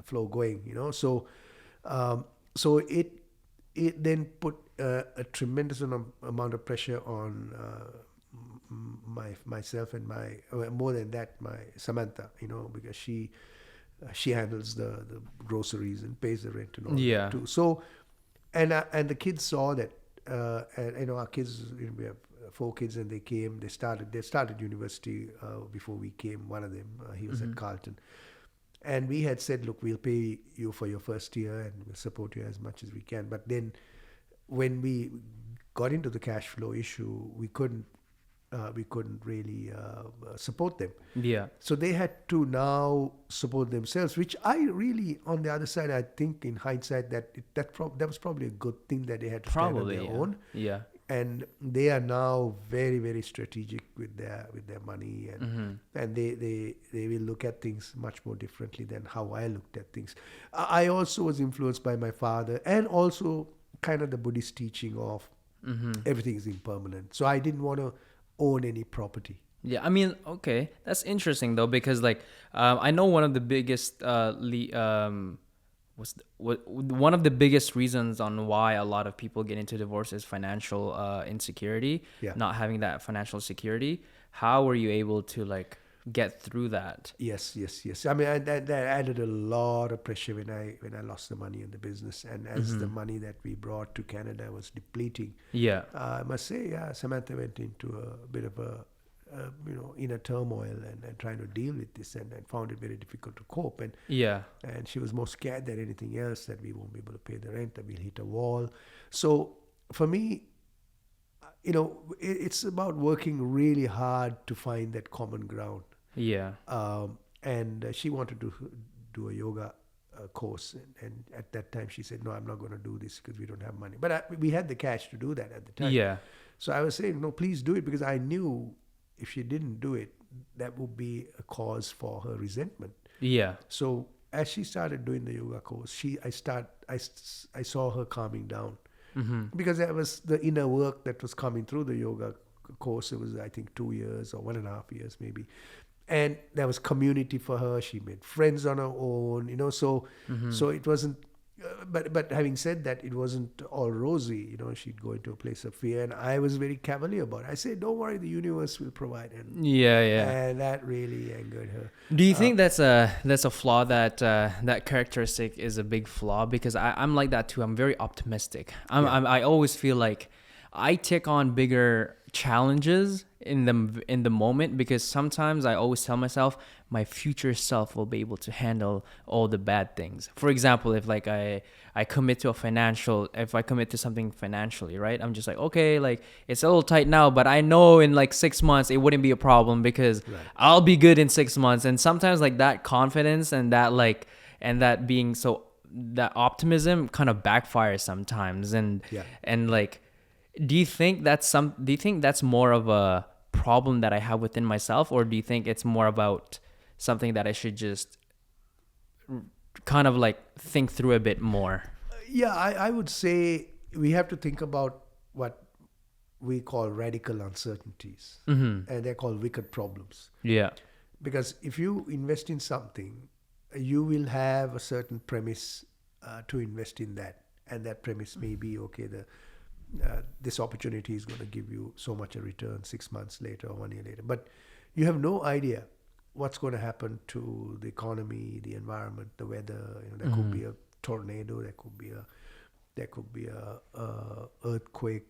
flow going. So it then put a tremendous amount of pressure on myself and more than that, my Samantha. Because she handles the groceries and pays the rent and all Yeah. that too. So and the kids saw that. And our kids, we have 4 kids, and they started university before we came. One of them, he was at Carleton, and we had said, look, we'll pay you for your first year and we'll support you as much as we can. But then when we got into the cash flow issue, we couldn't really support them. Yeah. So they had to now support themselves, which I really, on the other side, I think in hindsight that was probably a good thing that they had to stand on Probably. their Yeah. own. Yeah. And they are now very, very strategic with their money, and they will look at things much more differently than how I looked at things. I also was influenced by my father, and also kind of the Buddhist teaching of everything is impermanent. So I didn't want to own any property. Yeah, I mean, okay, that's interesting though, because I know one of the biggest one of the biggest reasons on why a lot of people get into divorce is financial insecurity. Yeah. Not having that financial security. How were you able to get through that? Yes. I mean, that added a lot of pressure when I lost the money in the business, and as the money that we brought to Canada was depleting. Yeah. I must say, Samantha went into a bit of a inner turmoil and trying to deal with this, and found it very difficult to cope. And Yeah. and she was more scared than anything else that we won't be able to pay the rent, that we'll hit a wall. So for me, it's about working really hard to find that common ground. Yeah. And she wanted to do a yoga course, and at that time she said, no, I'm not going to do this because we don't have money. But we had the cash to do that at the time. Yeah. So I was saying, no, please do it, because I knew if she didn't do it, that would be a cause for her resentment. Yeah. So as she started doing the yoga course, I saw her calming down, because that was the inner work that was coming through the yoga course. It was, I think, 2 years or 1.5 years maybe. And there was community for her. She made friends on her own, so it wasn't, but having said that, it wasn't all rosy. She'd go into a place of fear, and I was very cavalier about it. I said, don't worry, the universe will provide. And Yeah. and that really angered her. Do you think that's a flaw, that characteristic is a big flaw? Because I'm like that too. I'm very optimistic. I always feel like I take on bigger challenges in the moment, because sometimes I always tell myself my future self will be able to handle all the bad things. For example, if like I commit to if I commit to something financially, right? I'm just like, okay, like it's a little tight now, but I know in like 6 months it wouldn't be a problem because I'll be good in 6 months. And sometimes like that confidence and that being so, that optimism kind of backfires sometimes. And like, do you think that's more of a problem that I have within myself, or do you think it's more about something that I should just kind of like think through a bit more? I would say we have to think about what we call radical uncertainties, and they're called wicked problems. Yeah. Because if you invest in something, you will have a certain premise to invest in that, and that premise may be, okay, this opportunity is going to give you so much a return 6 months later or 1 year later, but you have no idea what's going to happen to the economy, the environment, the weather. There could be a tornado, there could be a earthquake.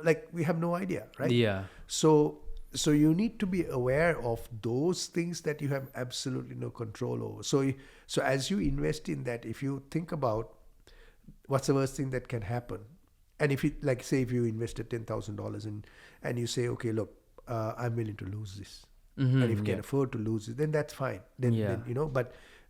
Like we have no idea, right? Yeah. So you need to be aware of those things that you have absolutely no control over. So as you invest in that, if you think about what's the worst thing that can happen, and if you, like, say if you invested $10,000 and you say, okay, look, I'm willing to lose this, and if you can afford to lose it, then that's fine. Then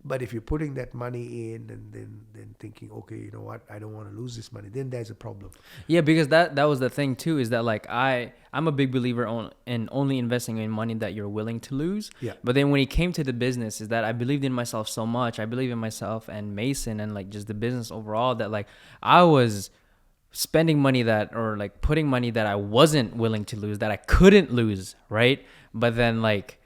but if you're putting that money in and then thinking, okay, you know what, I don't want to lose this money, then there's a problem. Yeah, because that was the thing too, is that like I'm a big believer in only investing in money that you're willing to lose. Yeah. But then when it came to the business, is that I believed in myself so much. I believe in myself and Mason and like just the business overall, that like I was spending money or like putting money that I wasn't willing to lose, that I couldn't lose, right? But then like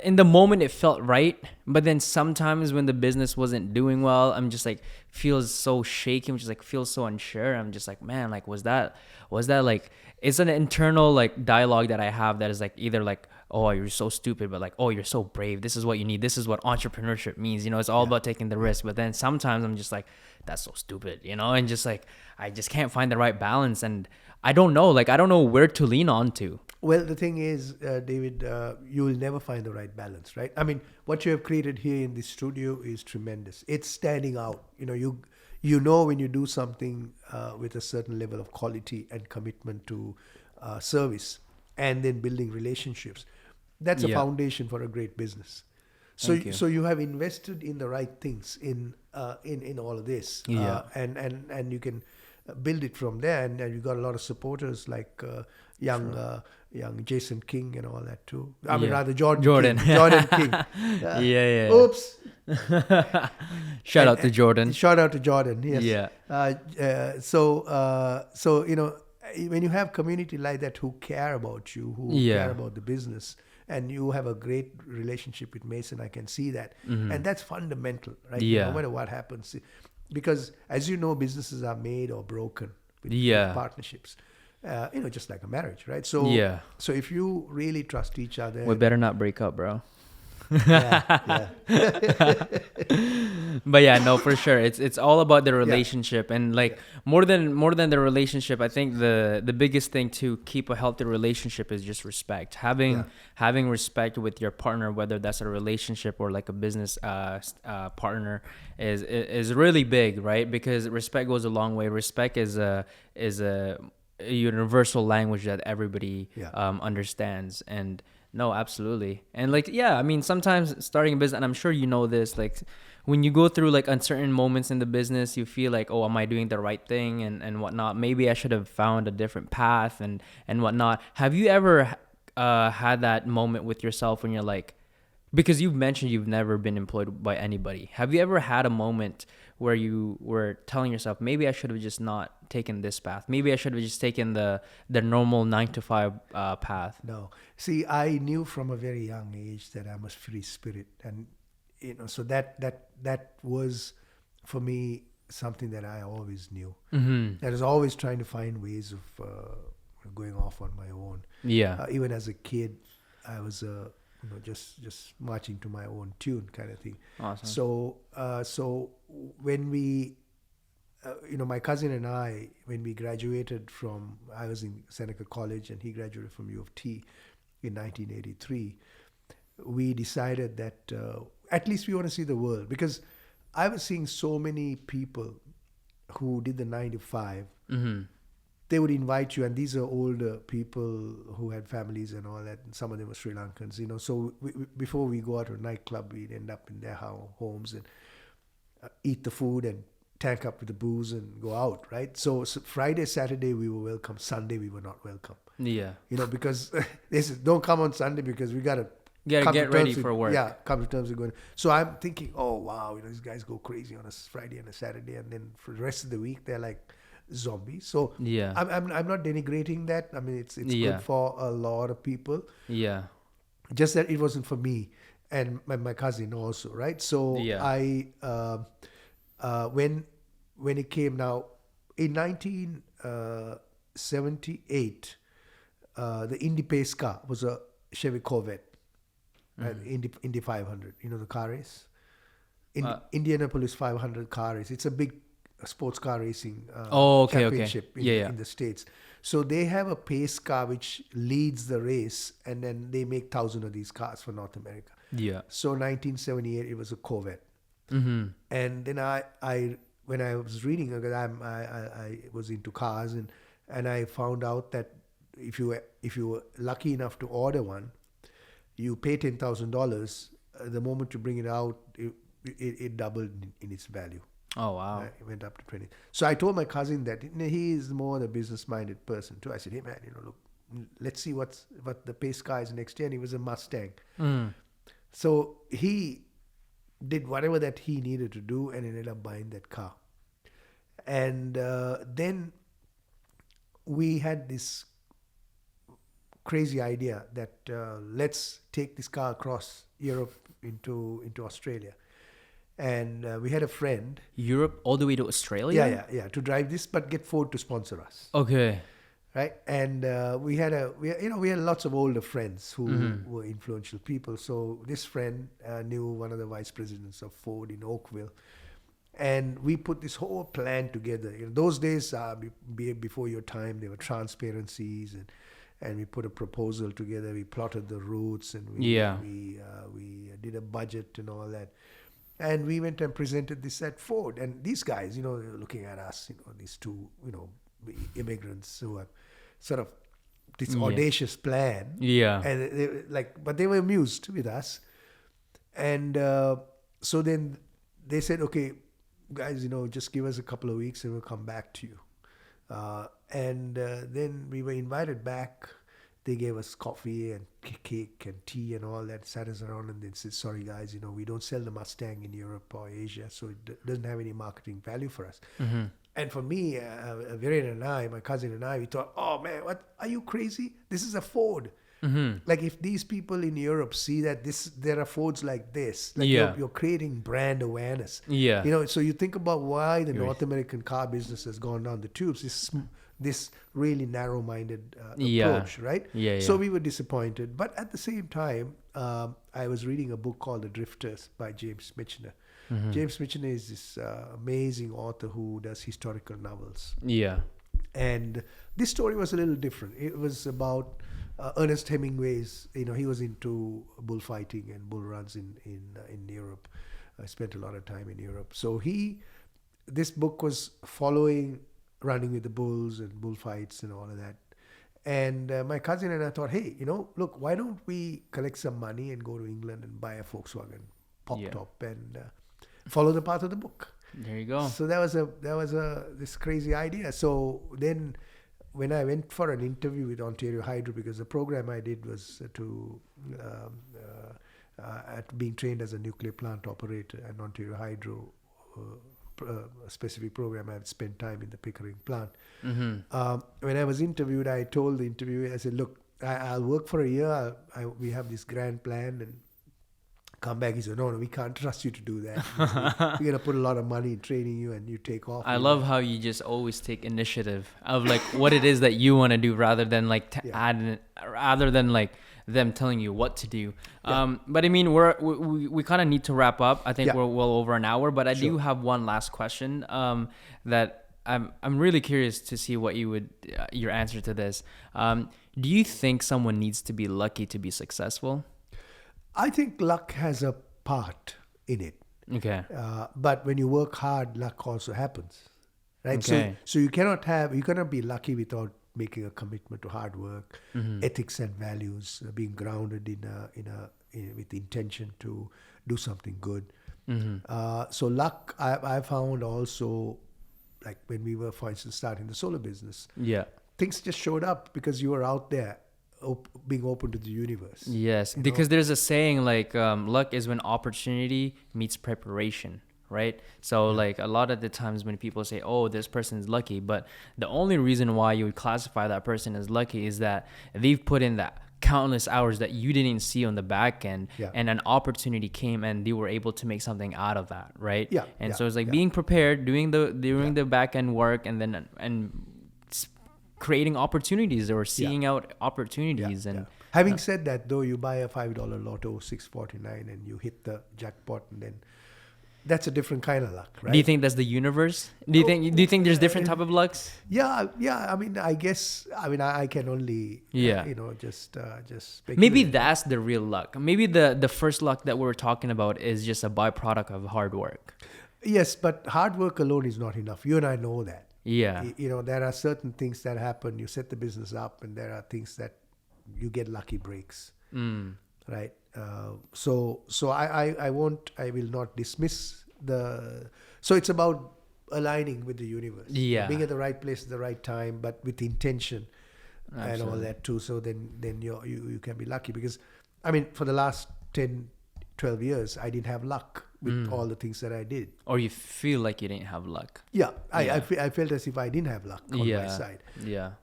in the moment it felt right, but then sometimes when the business wasn't doing well, I'm just like feels so shaky. I'm just like feels so unsure. I'm just like, man, like was that like, it's an internal like dialogue that I have that is like either like, oh, you're so stupid, but like, oh, you're so brave. This is what you need. This is what entrepreneurship means. It's all about taking the risk. But then sometimes I'm just like, that's so stupid, and just like I just can't find the right balance, and I don't know where to lean on to. Well, the thing is, David, you will never find the right balance, right? I mean, what you have created here in this studio is tremendous. It's standing out. You know when you do something with a certain level of quality and commitment to service, and then building relationships. That's a foundation for a great business. So you have invested in the right things in all of this, and you can build it from there. And you got a lot of supporters like young Jason King and all that too. I mean, rather Jordan King. Oops. Shout out to Jordan. Shout out to Jordan. Yes. Yeah. So when you have community like that who care about you, who care about the business, and you have a great relationship with Mason, I can see that. And that's fundamental, right? No matter what happens. Because as you know, businesses are made or broken with partnerships. Just like a marriage, right? So if you really trust each other, we better not break up, bro. Yeah. But yeah, no, for sure, it's all about the relationship, and like more than the relationship, I think the biggest thing to keep a healthy relationship is just respect. Having respect with your partner, whether that's a relationship or like a business partner, is really big, right? Because respect goes a long way. Respect is a universal language that everybody understands. And no, absolutely. And like, I mean, sometimes starting a business, and I'm sure you know this, like when you go through like uncertain moments in the business, you feel like, oh, am I doing the right thing and whatnot? Maybe I should have found a different path and whatnot. Have you ever had that moment with yourself when you're like, because you've mentioned you've never been employed by anybody. Have you ever had a moment where you were telling yourself, maybe I should have just not taken this path? Maybe I should have just taken the normal 9-to-5 path? No. See, I knew from a very young age that I'm a free spirit. And, so that was, for me, something that I always knew. I was always trying to find ways of going off on my own. Yeah. Even as a kid, I was just marching to my own tune kind of thing. Awesome. So when we my cousin and I, when we graduated from, I was in Seneca College and he graduated from U of T in 1983, we decided that at least we want to see the world, because I was seeing so many people who did the 9 to 5. Mm-hmm. They would invite you, and these are older people who had families and all that, and some of them were Sri Lankans, so before we go out to a nightclub, we'd end up in their homes and eat the food and tank up with the booze and go out, right? So Friday, Saturday we were welcome. Sunday we were not welcome. Yeah. Because they said, don't come on Sunday because we got to get ready for work. Yeah, come to terms with going. So I'm thinking, oh, wow, these guys go crazy on a Friday and a Saturday, and then for the rest of the week, they're like zombies. So yeah, I'm not denigrating that. I mean, it's good for a lot of people. Yeah. Just that it wasn't for me and my cousin also, right? So I... when it came now in 1978, the Indy pace car was a Chevy Corvette, Indy 500. The car race, Indianapolis 500 car race. It's a big sports car racing championship in the States. So they have a pace car which leads the race, and then they make 1,000 of these cars for North America. Yeah. So 1978, it was a Corvette. Mm-hmm. And then I when I was reading, because I was into cars, and I found out that if you were lucky enough to order one, you pay $10,000. The moment you bring it out, it doubled in its value. Oh wow! It went up to 20. So I told my cousin that he is more the business-minded person too. I said, hey man, look, let's see what the pace car is next year. And it was a Mustang. So he did whatever that he needed to do and ended up buying that car. And then we had this crazy idea that let's take this car across Europe into Australia. And we had a friend. Europe all the way to Australia? Yeah, to drive this, but get Ford to sponsor us. Okay. Right, and we had lots of older friends who were influential people. So this friend knew one of the vice presidents of Ford in Oakville, and we put this whole plan together. Those days, before your time, there were transparencies, and we put a proposal together. We plotted the routes, and we did a budget and all that. And we went and presented this at Ford, and these guys, they were looking at us, these two, immigrants who have sort of this audacious plan. Yeah. And but they were amused with us. And so then they said, okay, guys, just give us a couple of weeks and we'll come back to you. And then we were invited back. They gave us coffee and cake and tea and all that, sat us around, and they said, sorry guys, we don't sell the Mustang in Europe or Asia, so it doesn't have any marketing value for us. Mm-hmm. And for me, Viren and I, my cousin and I, we thought, oh man, what, are you crazy? This is a Ford. Mm-hmm. Like if these people in Europe see that there are Fords like this, you're creating brand awareness. Yeah. So you think about why the North American car business has gone down the tubes. This really narrow-minded approach, right? Yeah. So we were disappointed. But at the same time, I was reading a book called The Drifters by James Michener. Mm-hmm. James Michener is this amazing author who does historical novels. Yeah. And this story was a little different. It was about Ernest Hemingway's, he was into bullfighting and bull runs in Europe. I spent a lot of time in Europe. So this book was following running with the bulls and bullfights and all of that. And my cousin and I thought, hey, look, why don't we collect some money and go to England and buy a Volkswagen pop-top and follow the path of the book. There you go. So that was this crazy idea. So then when I went for an interview with Ontario Hydro, because the program I did was at being trained as a nuclear plant operator, and Ontario Hydro, a specific program, I had spent time in the Pickering plant. Mm-hmm. When I was interviewed, I told the interviewer, I said, look, I'll work for a year. We have this grand plan, and come back. He said, no, we can't trust you to do that. We're going to put a lot of money in training you, and you take off. I love how you just always take initiative of what it is that you want to do, rather than add, rather than them telling you what to do. But I mean, we kind of need to wrap up. I think we're well over an hour, but I do have one last question that I'm really curious to see what your answer to this. Do you think someone needs to be lucky to be successful? I think luck has a part in it. Okay. But when you work hard, luck also happens, right? Okay. So you cannot be lucky without making a commitment to hard work, ethics and values, being grounded with intention to do something good. So luck, I found also, like when we were, for instance, starting the solar business. Yeah. Things just showed up because you were out there, being open to the universe. Yes, because there's a saying like luck is when opportunity meets preparation, right? So like a lot of the times when people say, oh, this person's lucky, but the only reason why you would classify that person as lucky is that they've put in that countless hours that you didn't see on the back end, and an opportunity came and they were able to make something out of that, right? So it's like being prepared, doing the back end work, and then creating opportunities or seeing out opportunities. And having said that, though, you buy a $5 lotto 649 and you hit the jackpot, and then that's a different kind of luck, right? Do you think that's the universe? Do you think there's different type of lucks? Yeah. I mean, I guess. I mean, I can only just speculate. Maybe that's the real luck. Maybe the first luck that we're talking about is just a byproduct of hard work. Yes, but hard work alone is not enough. You and I know that. Yeah. There are certain things that happen. You set the business up, and there are things that you get lucky breaks, right? So I will not dismiss so it's about aligning with the universe. Yeah. Being at the right place at the right time, but with intention. Absolutely. And all that too. So then you can be lucky, because, I mean, for the last 10, 12 years, I didn't have luck with all the things that I did. Or you feel like you didn't have luck. Yeah. I felt as if I didn't have luck on my side. Yeah.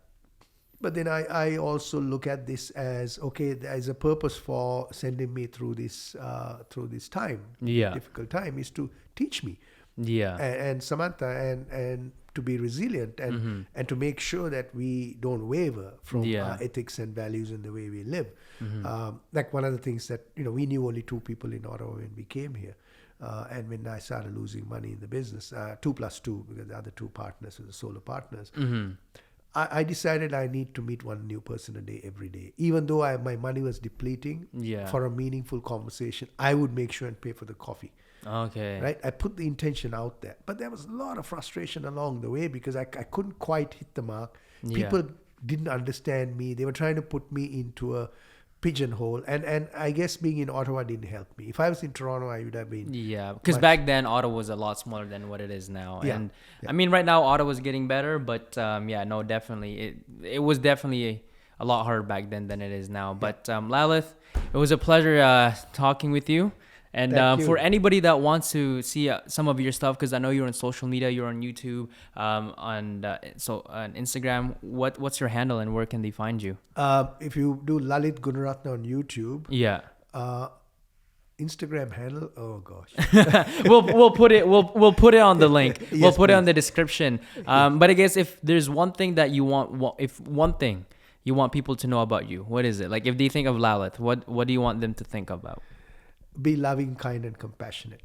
But then I also look at this as, okay, there is a purpose for sending me through this time. Yeah. Difficult time is to teach me. Yeah. And Samantha, and to be resilient, and to make sure that we don't waver from our ethics and values and the way we live. Like one of the things that, we knew only 2 people in Ottawa when we came here. And when I started losing money in the business, 2 plus 2, because the other 2 partners were the solar partners, I decided I need to meet one new person a day, every day. Even though my money was depleting, for a meaningful conversation, I would make sure and pay for the coffee. Okay. Right? I put the intention out there. But there was a lot of frustration along the way, because I couldn't quite hit the mark. People didn't understand me. They were trying to put me into a pigeonhole, and I guess being in Ottawa didn't help me. If I was in Toronto, I would have been. Yeah, because back then Ottawa was a lot smaller than what it is now. And I mean, right now Ottawa's getting better, but definitely it was definitely a lot harder back then than it is now. But Lalith, it was a pleasure talking with you. And for anybody that wants to see some of your stuff, because I know you're on social media, you're on YouTube, on Instagram. What's your handle and where can they find you? If you do Lalith Gunaratne on YouTube, Instagram handle. Oh gosh, we'll put it on the link. Yes, we'll put it on the description. But I guess if there's one thing that you want, if one thing you want people to know about you, what is it? Like if they think of Lalith, what do you want them to think about? Be loving, kind, and compassionate.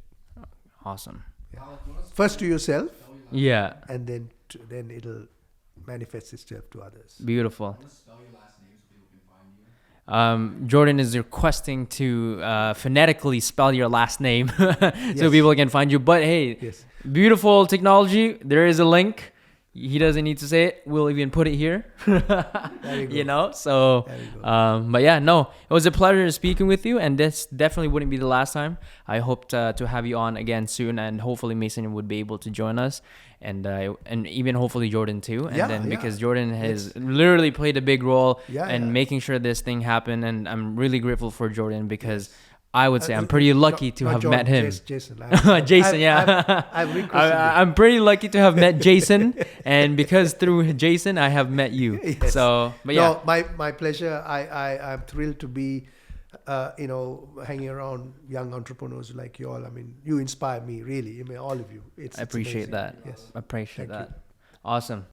Awesome. Yeah. First to yourself. Yeah. And then it'll manifest itself to others. Beautiful. Jordan is requesting to phonetically spell your last name so people can find you. But hey, beautiful technology. There is a link. He doesn't need to say it. We'll even put it here. So, but yeah, no, it was a pleasure speaking with you. And this definitely wouldn't be the last time. I hope to have you on again soon. And hopefully Mason would be able to join us. And even hopefully Jordan too. And because Jordan has literally played a big role in making sure this thing happened. And I'm really grateful for Jordan because I would say I'm pretty lucky to have met him. Jason. I'm pretty lucky to have met Jason, and because through Jason I have met you. Yes. So, but yeah, no, my pleasure. I'm thrilled to be, hanging around young entrepreneurs like you all. I mean, you inspire me really. I mean, all of you. I appreciate amazing. that. Yes, I appreciate Thank that. you. Awesome.